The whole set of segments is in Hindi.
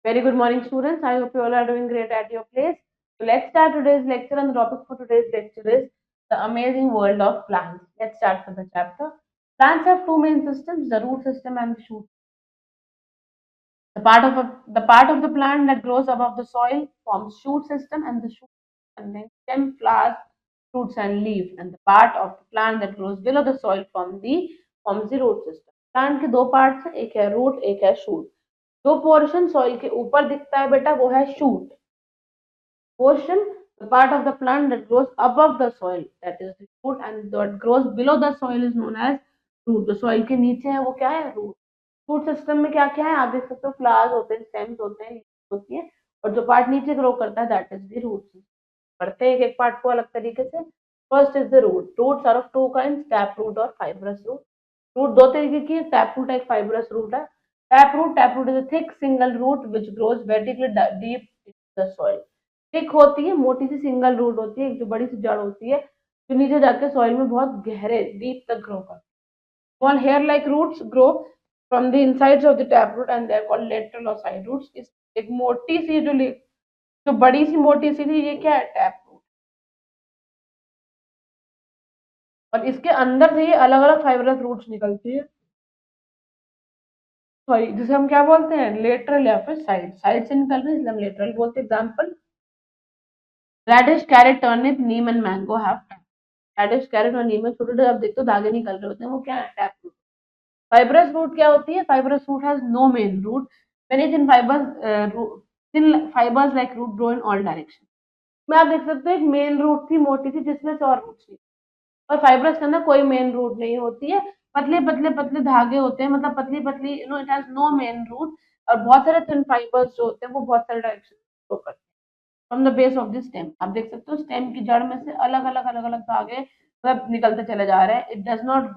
Very good morning, students. I hope you all are doing great at your place. So let's start today's lecture, and the topic for today's lecture is the amazing world of plants. Let's start with the chapter. Plants have two main systems: the root system and the shoot. The part of the plant that grows above the soil forms shoot system, and the shoot contains stem, flowers, fruits, and leaf. And the part of the plant that grows below the soil forms the root system. Plant के दो पार्ट्स हैं, एक है रूट, एक है शूट. जो पोर्शन सॉइल के ऊपर दिखता है बेटा वो है shoot portion. The part of the plant that grows above the soil, that is the root, and what grows below the soil is known as root. जो soil के नीचे है वो क्या है? root. root system में क्या क्या है आप देख सकते हो, flowers होते हैं, stems होते हैं, leaves होती है, और जो part नीचे grow करता है that is the root system. पढ़ते हैं एक एक part को अलग तरीके से. First is the root. Roots are of two kinds, taproot और fibrous root. root दो तरीके की है, taproot एक fibrous root है. Taproot is a thick single root which grows vertically deep into the soil. Thick होती है, मोटी सी सिंगल रूट होती है, एक जो बड़ी सी जड़ होती है जो नीचे जाके सॉइल में बहुत गहरे डीप तक ग्रो करती है. Small hair like roots grow from the insides of the tap root and they are called lateral और साइड रूट्स. इस एक मोटी सी जो बड़ी सी मोटी सी थी ये क्या है? Tap root. और इसके अंदर से ये अलग अलग फाइबरस रूट्स निकलती है, सॉरी, जिसे हम क्या बोलते हैं? लेटरल या फिर साइड से निकल रही है इसलिए हम लेटरल बोलते हैं. Example: radish, carrot, turnip, neem and mango have radish, carrot और नीम में छोटे छोटे आप देखते हो धागे निकल रहे होते हैं, वो क्या है? Tap root. फाइब्रस रूट क्या होती है? Fibrous root has no main root. Many thin fibres like root grow in all direction. में आप देख सकते हो एक मेन रूट थी मोटी सी जिसमें से और रूट्स थी, और फाइब्रस के अंदर कोई मेन रूट नहीं होती है, पतले पतले पतले धागे होते हैं, मतलब पतली पतली, it has no main root. और बहुत सारे थिन फाइबर्स जो होते हैं वो बहुत सारे डायरेक्शन ग्रो करते हैं. From the base of the stem आप देख सकते हो स्टेम की जड़ में से अलग अलग धागे मतलब निकलते चले जा रहे हैं. It does not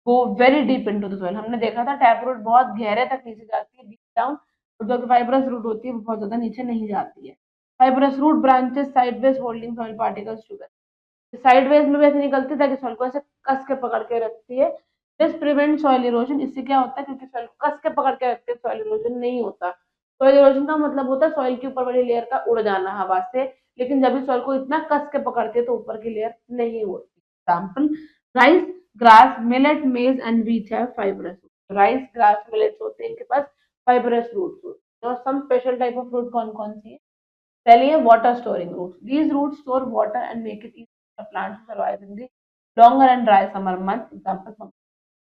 go very deep into the soil. हमने देखा था टैप रूट बहुत गहरे तक नीचे जाती है, डीप डाउन, और जो फाइब्रस रूट होती है वो बहुत ज्यादा नीचे नहीं जाती है. Fibrous root branches sideways holding soil particles together. Sideways में भी ऐसे निकलती है ताकि सॉइल को ऐसे कस के पकड़ के रखती है. This prevent soil erosion. इससे क्या होता है? क्योंकि सॉइल को कस के पकड़ के रखते हैं, सॉइल इरोजन नहीं होता. सॉइल इरोजन का मतलब होता है सॉइल के ऊपर वाली लेयर का उड़ जाना हवा से, लेकिन जब भी सॉइल को इतना कस के पकड़ते हैं तो ऊपर की लेयर नहीं होती. Example: rice, grass, millet, maize and wheat have fibrous. Rice, grass, millets होते हैं इनके पास फाइब्रस रूट्स होते हैं. और some special type of root कौन कौन सी है? पहली है water storing roots. These roots store water and make it easy for plants to survive in the longer and dry summer month. Example: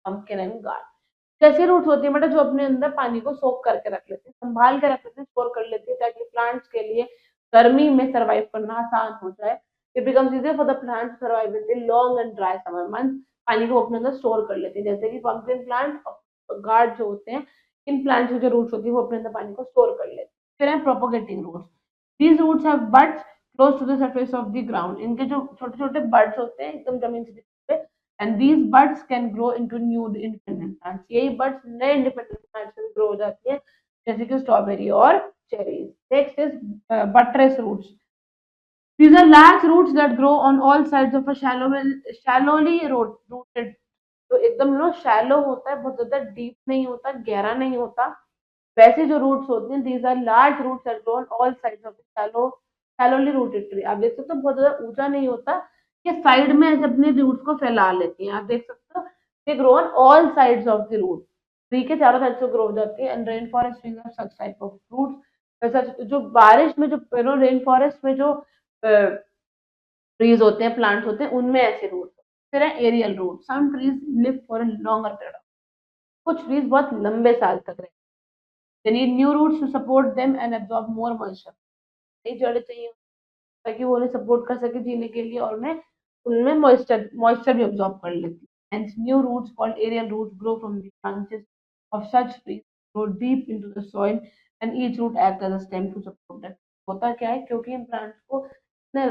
pumpkin and gourd. ऐसी रूट्स होती है बेटा जो अपने अंदर पानी को सोख करके रख लेते हैं, संभाल के रख लेते हैं, स्टोर कर लेते हैं ताकि प्लांट्स के लिए गर्मी में सर्वाइव करना आसान हो जाए. It becomes easier for the plant to survive in the long and dry summer month. पानी को अपने अंदर स्टोर कर लेते हैं, जैसे कि पंपकिन प्लांट और गार्ड जो होते हैं, इन प्लांट्स की जो रूट्स होती है वो अपने अंदर पानी को स्टोर कर लेते हैं. फिर है propagating roots. These roots have buds close to the surface of the ground. इनके जो छोटे छोटे buds होते हैं एकदम जमीन से पे, and these buds can grow into new independent plants. यही buds नए independent plants में grow हो जाती है, जैसे कि स्ट्रॉबेरी और cherries. Next is buttress roots. These are large roots that grow on all sides of a shallowly rooted. तो एकदम शैलो होता है, बहुत ज्यादा डीप नहीं होता, गहरा नहीं होता. वैसे जो रूट्स होती हैं, these are large roots that grow on all sides of shallowly rooted tree. आप देख सकते हो बहुत ज्यादा ऊंचा नहीं होता, ये साइड में ऐसे अपने रूट्स को फैला लेती हैं. आप देख सकते हो they grow on all sides of the root. Tree के चारों साइड से ग्रो हो जाती है. And rain forest trees are such type of fruits. वैसा जो बारिश में जो रेन फॉरेस्ट में जो ट्रीज होते हैं, प्लांट्स होते हैं, उनमें ऐसे रूट्स. फिर है aerial root. Some trees live for a longer period. कुछ ट्रीज बहुत लंबे साल तक रहते हैं. They need new roots to support them and absorb more moisture. नई जड़ें चाहिए ताकि वो उन्हें सपोर्ट कर सके जीने के लिए, और उन्हें उनमें मॉइस्चर भी absorb कर लेती है. Hence, new roots called aerial roots grow from the branches of such trees, grow deep into the soil, and each root acts as a stem to support them. होता क्या है, क्योंकि इन प्लांट्स को इतने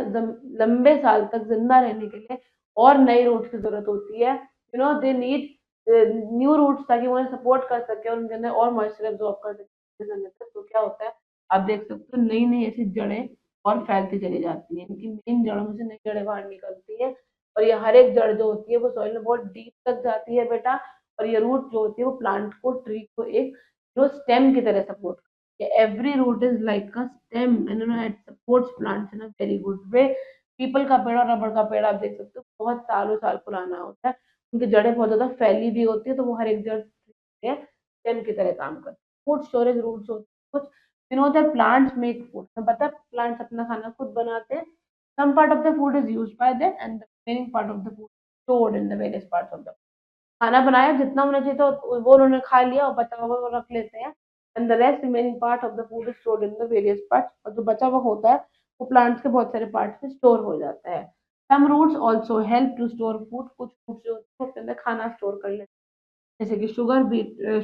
लंबे साल तक जिंदा रहने के लिए और नई रूट्स की जरूरत होती है. दे नीड न्यू रूट्स ताकि वो उन्हें सपोर्ट कर सके और उनके अंदर और मॉइस्चर एब्जॉर्ब कर सके. तो क्या होता है, आप देख सकते हो नई नई ऐसी जड़ें और फैलती चली जाती है. इनकी मेन जड़ों में से नई जड़ें बाहर निकलती है, और ये हर एक जड़ जो होती है वो सॉइल में बहुत डीप तक जाती है बेटा. और ये रूट जो होती है वो प्लांट को, ट्री को एक जो स्टेम की तरह support every root is like a stem and it supports plants in a very good way. People का पेड़ और रबड़ का पेड़ आप देख सकते हो बहुत सालों साल पुराना होता है, उनकी जड़ें बहुत ज्यादा फैली भी होती है, तो वो हर एक जड़ स्टेम की तरह काम करते हैं। फूड स्टोरेज रूट्स होते हैं कुछ, you know that plants make food, हमें पता है प्लांट्स अपना खाना खुद बनाते हैं। Some part of the food is used by them and the remaining part of the food stored in the various parts of the, खाना बनाया जितना होना चाहिए था वो उन्होंने खा लिया और बचा हुआ वो रख लेते हैं, and the rest remaining part of the food is stored in the various parts, और जो बचा हुआ होता है वो प्लांट्स के बहुत सारे पार्ट्स में स्टोर हो जाता है। Some roots also help to store food, कुछ फ्रूट्स जो होते हैं वो अपने अंदर खाना स्टोर कर लेते हैं, जैसे कि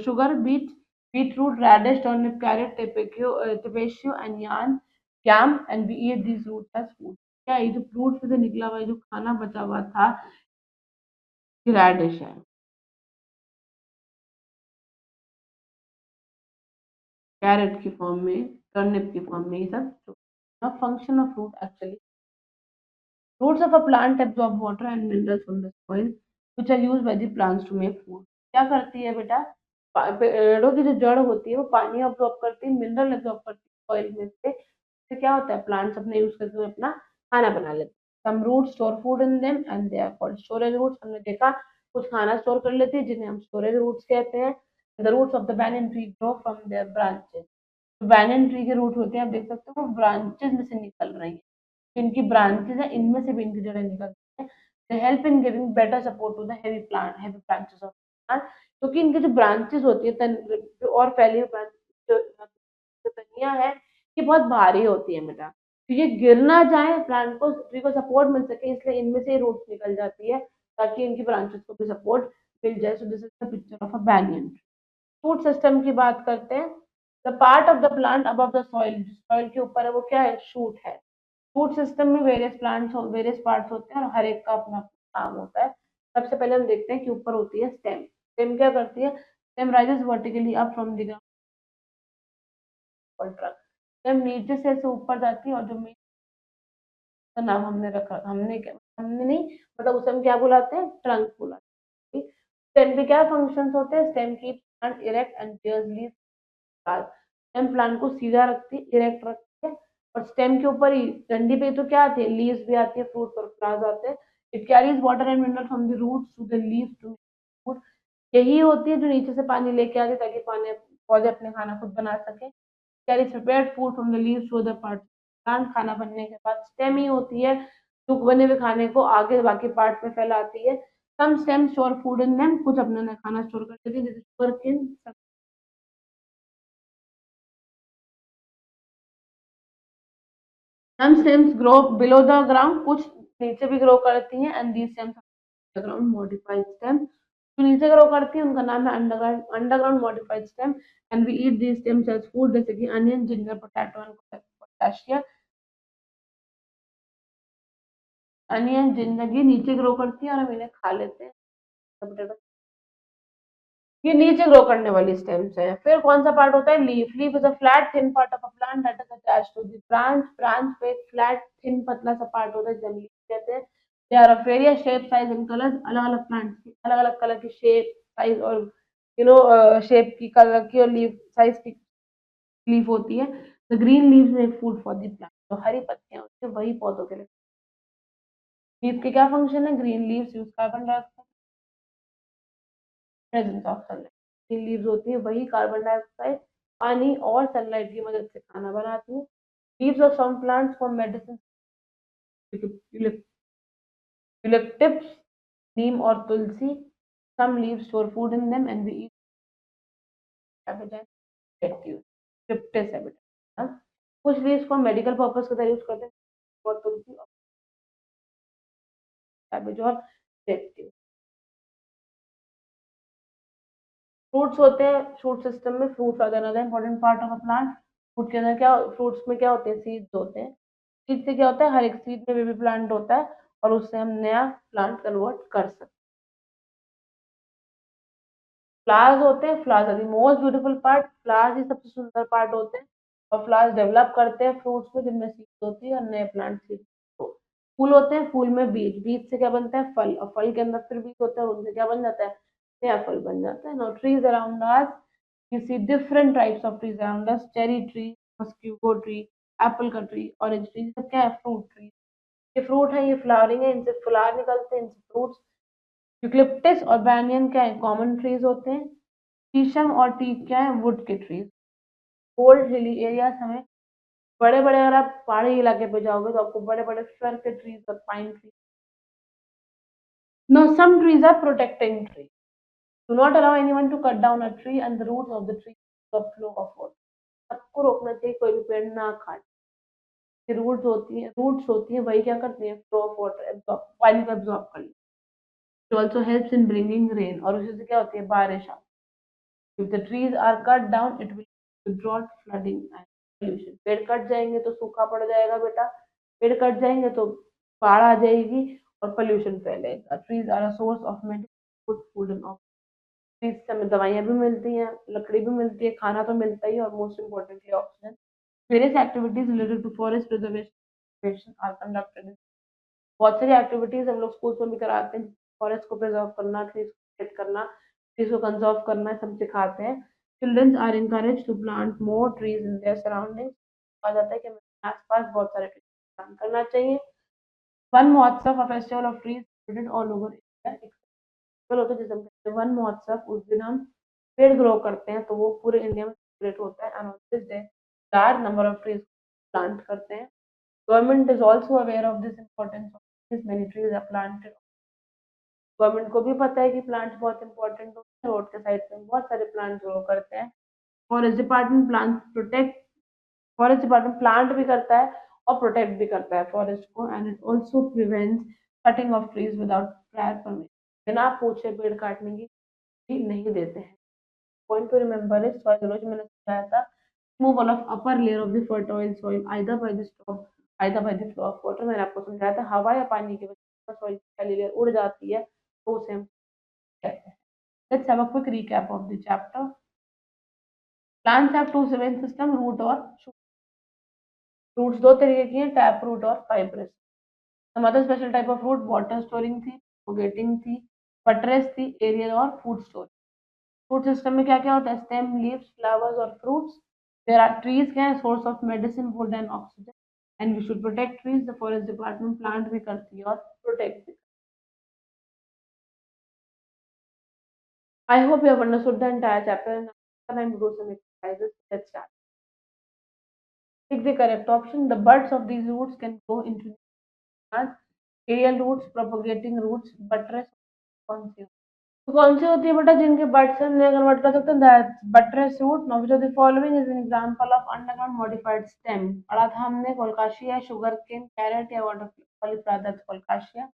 sugar beet, beetroot, radish, turnip, carrot, tapioca, onion, yam, and we eat these roots as food। क्या ये जो फ्रूट्स में से निकला हुआ जो खाना बचा हुआ था, रेडिश है, कैरेट की फॉर्म में, टर्निप की फॉर्म में, ये सब function of fruit actually. Roots of a plant absorb water and minerals from the soil, which are used by the plants to make food। क्या करती है बेटा, पेड़ों की जो जड़ होती है वो पानी अब्सॉर्ब करती है, मिनरल अब्सॉर्ब करती है सॉइल में से, तो क्या होता है प्लांट्स अपने यूज करके वो अपना खाना बना लेते हैं। Some roots store food in them and they are called storage roots, हमने देखा कुछ खाना स्टोर कर लेती है जिन्हें हम स्टोरेज रूट्स कहते हैं। The roots of the banyan tree grow from their branches। banyan tree के रूट होते हैं, आप देख सकते हो वो ब्रांचेस में से निकल रही है, इनकी ब्रांचेस है इनमें से भी इनकी जड़ें निकलती हैं। They help in giving better support to the heavy branches of plant, क्योंकि इनकी जो ब्रांचेस होती है जो और फैली हुई ब्रांच, जो जो तनियां है ये बहुत भारी होती है बेटा, तो ये गिर ना जाए, प्लांट को ट्री को सपोर्ट मिल सके, इसलिए इनमें से रूट्स निकल जाती है ताकि इनकी ब्रांचेस को भी सपोर्ट मिल जाए। So this is the picture of a banyan। Food system की बात करते हैं। The part of the plant above the soil, soil के ऊपर है वो क्या है, शूट है। फूड सिस्टम में वेरियस पार्ट्स होते हैं और हर एक का अपना काम होता है। सबसे पहले हम देखते हैं कि ऊपर होती है स्टेम। स्टेम क्या करती है, stem rises vertically up from the ground trunk. Stem नीचे से ऊपर जाती है और जो मेन का नाम हमने रखा, हमने नहीं, मतलब उसे हम क्या बुलाते हैं, ट्रंक बुलाते हैं। स्टेम के क्या फंक्शंस होते हैं, स्टेम की plant erect and bears leaves flowers. Stem plant को सीधा रखती है, इरेक्ट रखती है, और स्टेम के ऊपर ही डंडी पे तो क्या आती है, लीव्स भी आती है, फ्रूट्स और फ्लावर्स आते हैं। It carries water and mineral from the roots to the leaves to food. यही होती है जो नीचे से पानी लेके आती है ताकि पानी पौधे अपने खाना खुद बना सके। Carries prepared food from the leaves to the part, plant खाना बनने के बाद स्टेम ही होती है जो बने हुए खाने को आगे बाकी पार्ट में फैलाती है। Some stem store food in them, कुछ अपना खाना स्टोर कर देती है, जैसे sugarcane. Some stems grow below the ground, कुछ नीचे भी ग्रो करती हैं, and these stems are underground modified stem। जो नीचे ग्रो करती है उनका नाम है underground modified stem, and we eat these stems as food, जैसे कि अनियन, जिंजर, पोटैटो एंड पोटेशिया। अनियन, जिंजर ये नीचे ग्रो करती है और हम इन्हें खा लेते हैं। पोटैटो ये नीचे ग्रो करने वाली स्टेम्स है। फिर कौन सा पार्ट होता है, leaf. Leaf is a flat thin part of a plant that is attached to the branch. Branch पे एक फ्लैट थिन पतला सा पार्ट होता है जिसे हम लीफ कहते हैं। They are of various shape, size and colours, अलग अलग प्लांट्स की अलग अलग कलर की शेप, साइज और शेप की, कलर की और लीफ साइज की लीफ होती है। The green leaves make food for the plant, तो हरी पत्तियां होती है वही पौधों के लिए। लीफ के क्या फंक्शन है, green leaves use carbon dioxide presence of sunlight. Green leaves होती है वही कार्बन डाइऑक्साइड, पानी और सनलाइट की मदद से खाना बनाती है। Leaves of some plants for medicine, eucalyptus, neem और tulsi. Some leaves store food in them and we eat ट्रिप्टिस है बेटा, हाँ? कुछ लीव्स को मेडिकल पर्पस के तरह यूज करते हैं, और तुलसी और कैबेज और ट्रिप्टिस। फ्रूट्स होते हैं फ्रूट सिस्टम में, fruits are another important part of a plant. Fruit के अंदर क्या, फ्रूट्स में क्या होते हैं, सीड्स होते हैं। सीड से क्या होता है, हर एक सीड में बेबी प्लांट होता है और उससे हम नया प्लांट कन्वर्ट कर सकते हैं। फ्लावर्स होते हैं, flowers are the most beautiful part, flowers ही सबसे सुंदर पार्ट होते हैं, और फ्लावर्स डेवलप करते हैं फ्रूट्स में जिनमें सीड्स होती है और नए प्लांट सीड। फूल होते हैं, फूल में बीज, बीज से क्या बनता है, फल, और फल के अंदर फिर बीज होता है और उनसे क्या बन जाता है, नया फल बन जाता है। Now trees around us, You see different types of trees around us: cherry tree, mosquito tree, apple का tree, orange tree, सब क्या है? Fruit tree. ये फ्रूट है, ये फ्लावरिंग है, इनसे फ्लावर निकलते हैं, इनसे फ्रूट्स। यूकलिप्टिस और बैनियन क्या है? कॉमन ट्रीज होते हैं। शीशम और टीक क्या है? वुड के ट्रीज। कोल्ड हिली एरियाज हमें बड़े बड़े, अगर आप पहाड़ी इलाके पे जाओगे तो आपको बड़े बड़े फर के ट्रीज और pine trees. No, some trees are protecting tree. Do not allow anyone to cut down a tree and the roots of the tree flow of water. सबको रोकना चाहिए, कोई भी पेड़ ना काटे। रूट्स होती हैं वही क्या करती हैं? फ्लो ऑफ वाटर एब्जॉर्ब, पानी को एब्जॉर्ब कर लेती है। Also helps in bringing rain, और उसी से क्या होती है? बारिश आती है। If the trees are cut down it will drought, flooding and pollution. पेड़ कट जाएंगे तो सूखा पड़ जाएगा बेटा। पेड़ कट जाएंगे तो बाढ़ आ जाएगी और पोल्यूशन फैलेगा। Trees are a source of medicine, food and oxygen. Trees से हमें दवाइयाँ भी मिलती हैं, लकड़ी भी मिलती है, खाना तो मिलता ही है, और most importantly oxygen. Various activities related to forest preservation are conducted. बहुत सारी एक्टिविटीज हम लोग स्कूल्स में भी कराते हैं। फॉरेस्ट को प्रिजर्व करना, ट्रीज को प्रोटेक्ट करना, ट्रीज को कंजर्व करना, सब सिखाते हैं। Childrens are encourage to plant more trees in their surroundings. कहा जाता है कि हमें आसपास बहुत सारे ट्रीज प्लांट करना चाहिए। वन महोत्सव, a festival of trees all over India. Festival होता है जिसे हम कहते हैं वन महोत्सव। उस दिन हम पेड़ ग्रो करते हैं, तो वो पूरे इंडिया में सेलिब्रेट होता है। And on this day large number of trees plant करते हैं। Government is also aware of this importance of trees, many trees are planted. Government को भी पता है कि प्लांट्स बहुत इंपॉर्टेंट होते हैं। रोड के साइड पे बहुत सारे प्लांट ग्रो करते हैं। Forest department plant protect, forest department plant भी करता है और प्रोटेक्ट भी करता है फॉरेस्ट को। And it also prevents cutting of trees without prior permission. बिना पूछे पेड़ काटने की भी नहीं देते हैं। Point two remember is soil erosion, मैंने समझाया था। Removal of upper layer of the fertile soil either by the stop, either by the flow of water. मैंने आपको समझाया था हवा या पानी की वजह से सॉइल की पहली लेयर उड़ जाती है, तो उसे हम कहते हैं। Let's have a quick recap of the chapter. Plants have two sewage system, root और shoot. Roots दो तरीके की हैं, टैप रूट और fibrous. Some other special type of root, water storing थी, propagating थी, buttress थी, aerial और food storage। फूड सिस्टम में क्या क्या होता है? स्टेम, लीव्स, फ्लावर्स और फ्रूट्स। देयर आर ट्रीज क्या है? Source of medicine, wood and oxygen. And we should protect trees. The forest department plant भी करती है और प्रोटेक्ट भी। I hope you have understood the entire chapter and time to do some exercises. Let's start. Pick the correct option. The buds of these roots can grow into plants. Aerial roots, propagating roots, buttress, कौन सी? तो कौन सी होती है बेटा जिनके बट से हम कन्वर्ट कर सकते हैं? That buttress root. Now which of the following is an example of underground modified stem? पढ़ा था हमने कोलकाशिया, शुगर केन, कैरेट या water cauliflower, that's colocasia.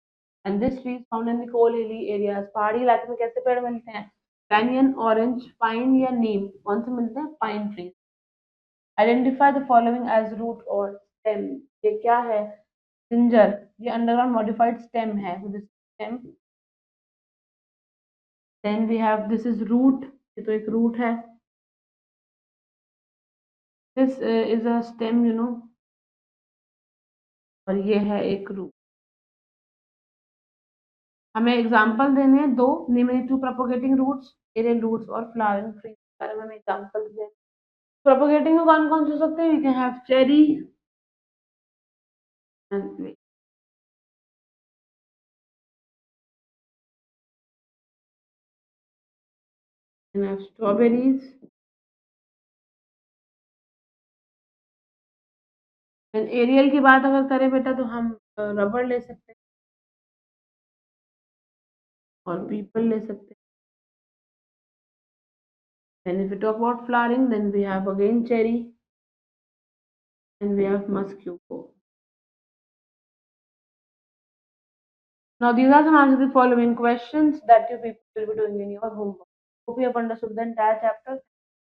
And this tree is found in the cold hilly areas. पहाड़ी इलाके में कैसे पेड़ मिलते हैं? बैंयन, ऑरेंज, पाइन या नीम? कौन से मिलते हैं? Pine tree. Identify the following as root और स्टेम। ये क्या है? जिंजर, ये अंडरग्राउंड मॉडिफाइड स्टेम है। Stem. Then we have this is root, ये तो एक रूट है। This is a stem, you know, और ये है एक रूट। हमें एग्जांपल देने हैं दो, name two propagating roots, aerial roots और फ्लावरिंग ट्री के बारे में हमें एग्जांपल दें। प्रोपोगेटिंग में कौन कौन से हो सकते हैं? We can have cherry and strawberries. Aerial की बात अगर करें बेटा तो हम रबड़ ले सकते हैं और पीपल ले सकते हैं। Then if we talk about flowering, then we have again cherry and we have mosquito. Now these are some answers to the following questions that you people will be doing in your homework. Hope you have understood the entire chapter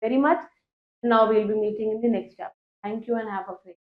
very much. Now we'll be meeting in the next chapter. Thank you and have a great day.